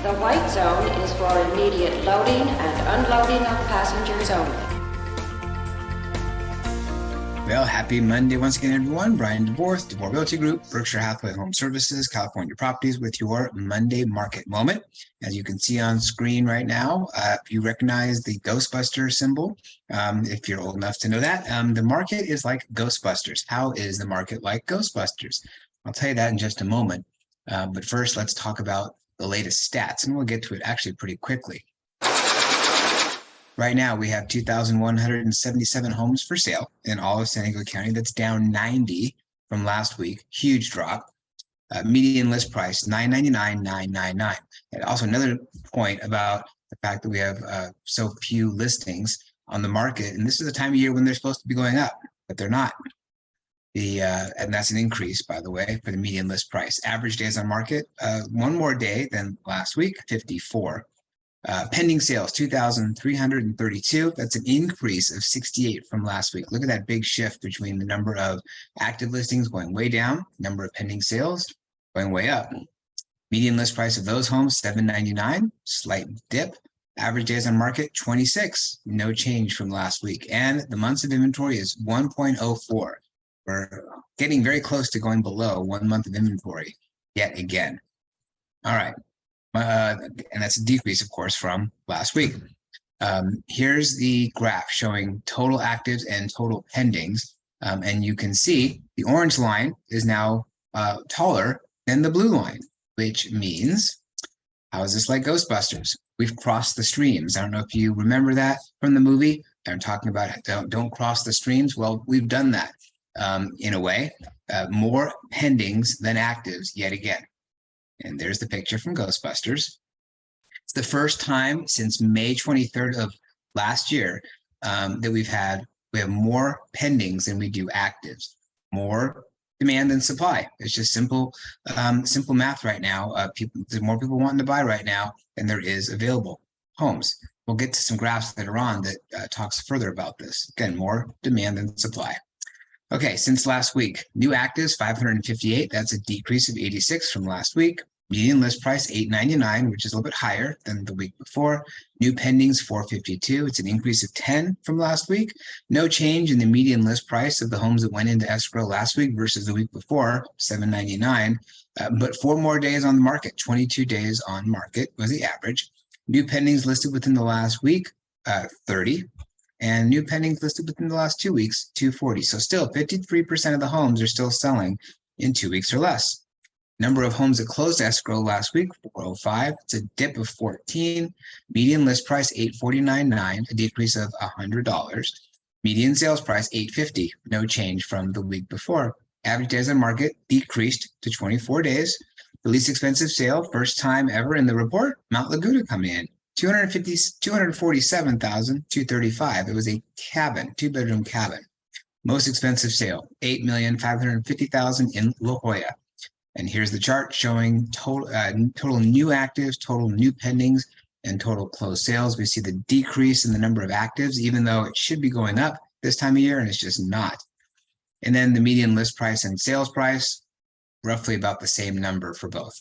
The white zone is for immediate loading and unloading of passengers only. Well, happy Monday once again, everyone. Bryan Devore, Devore Realty Group, Berkshire Hathaway HomeServices, California Properties with your Monday market moment. As you can see on screen right now, if you recognize the Ghostbusters symbol, if you're old enough to know that, the market is like Ghostbusters. How is the market like Ghostbusters? I'll tell you that in just a moment. But first, let's talk about the latest stats, and we'll get to it actually pretty quickly. Right now, we have 2,177 homes for sale in all of San Diego County. That's down 90 from last week. Huge drop. Median list price, $999,999. And also another point about the fact that we have so few listings on the market. And this is the time of year when they're supposed to be going up, but they're not. And that's an increase, by the way, for the median list price. Average days on market, one more day than last week, 54. Pending sales, 2,332. That's an increase of 68 from last week. Look at that big shift between the number of active listings going way down, number of pending sales going way up. Median list price of those homes, $799, slight dip. Average days on market, 26, no change from last week. And the months of inventory is 1.04. We're getting very close to going below 1 month of inventory yet again. All right. And that's a decrease, of course, from last week. Here's the graph showing total actives and total pendings. And you can see the orange line is now taller than the blue line, which means, how is this like Ghostbusters? We've crossed the streams. I don't know if you remember that from the movie. I'm talking about don't cross the streams. Well, we've done that in a way. More pendings than actives yet again. And there's the picture from Ghostbusters. It's the first time since May 23rd of last year that we have more pendings than we do actives. More demand than supply. It's just simple math right now. There's more people wanting to buy right now than there is available homes. We'll get to some graphs later on that talks further about this. Again, more demand than supply. Okay, since last week, new actives, 558. That's a decrease of 86 from last week. Median list price, $899, which is a little bit higher than the week before. New pendings, 452. It's an increase of 10 from last week. No change in the median list price of the homes that went into escrow last week versus the week before, $799. But 4 more days on the market, 22 days on market was the average. New pendings listed within the last week, 30. And new pendings listed within the last 2 weeks, 240. So still 53% of the homes are still selling in 2 weeks or less. Number of homes that closed escrow last week, 405. It's a dip of 14. Median list price, $849.9, a decrease of $100. Median sales price, $850, no change from the week before. Average days on market decreased to 24 days. The least expensive sale, first time ever in the report, Mount Laguna coming in. $247,235. It was a cabin, 2-bedroom cabin. Most expensive sale, $8,550,000 in La Jolla. And here's the chart showing total new actives, total new pendings, and total closed sales. We see the decrease in the number of actives, even though it should be going up this time of year, and it's just not. And then the median list price and sales price, roughly about the same number for both.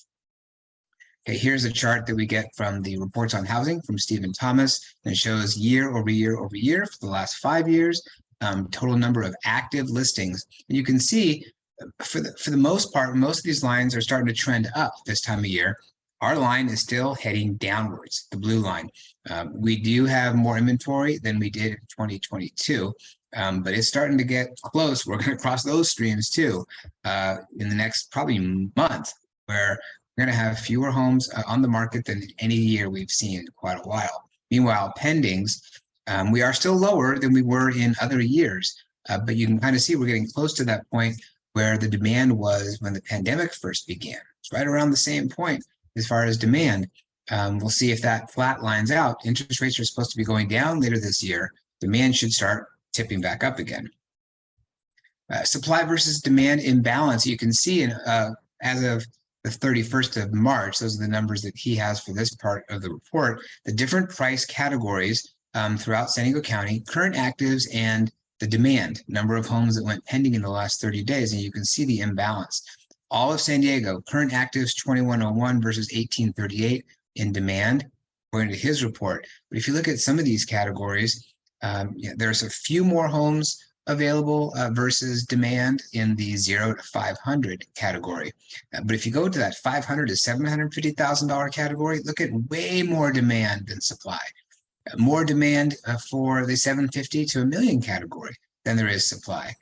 Okay, here's a chart that we get from the reports on housing from Stephen Thomas, and it shows year over year over year for the last 5 years, total number of active listings. And you can see for the most part, most of these lines are starting to trend up this time of year. Our line is still heading downwards, the blue line. We do have more inventory than we did in 2022, but it's starting to get close. We're going to cross those streams too in the next probably month, where we're going to have fewer homes on the market than any year we've seen in quite a while. Meanwhile, pendings, we are still lower than we were in other years, but you can kind of see we're getting close to that point where the demand was when the pandemic first began. It's right around the same point as far as demand. We'll see if that flat lines out. Interest rates are supposed to be going down later this year. Demand should start tipping back up again. Supply versus demand imbalance. You can see as of the 31st of March, those are the numbers that he has for this part of the report, the different price categories throughout San Diego County, current actives, and the demand, number of homes that went pending in the last 30 days, and you can see the imbalance. All of San Diego, current actives 2101 versus 1838, in demand, according to his report. But if you look at some of these categories, there's a few more homes available versus demand in the 0 to 500 category. But if you go to that $500,000 to $750,000 category, look at way more demand than supply. More demand for the 750 to $1 million category than there is supply.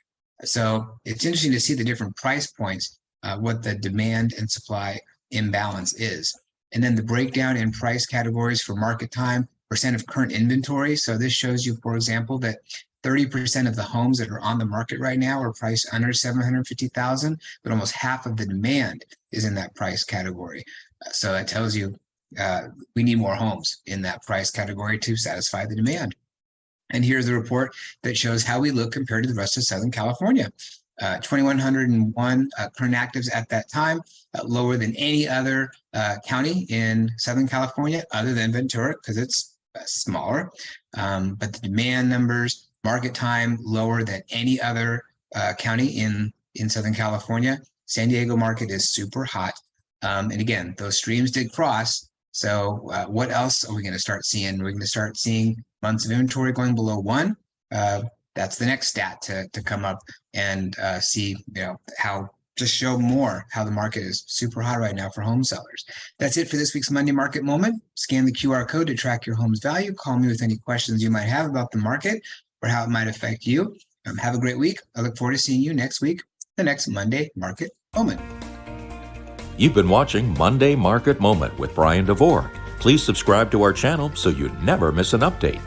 So it's interesting to see the different price points, what the demand and supply imbalance is. And then the breakdown in price categories for market time, percent of current inventory. So this shows you, for example, that 30% of the homes that are on the market right now are priced under $750,000, but almost half of the demand is in that price category. So that tells you we need more homes in that price category to satisfy the demand. And here's the report that shows how we look compared to the rest of Southern California. 2,101 current actives at that time, lower than any other county in Southern California other than Ventura because it's smaller. But the demand numbers, market time, lower than any other county in Southern California. San Diego market is super hot. And again, those streams did cross. So what else are we going to start seeing? We're going to start seeing months of inventory going below 1. That's the next stat to come up and see, how just show more how the market is super hot right now for home sellers. That's it for this week's Monday Market Moment. Scan the QR code to track your home's value. Call me with any questions you might have about the market or how it might affect you. Have a great week. I look forward to seeing you next week, the next Monday Market Moment. You've been watching Monday Market Moment with Bryan Devore. Please subscribe to our channel so you never miss an update.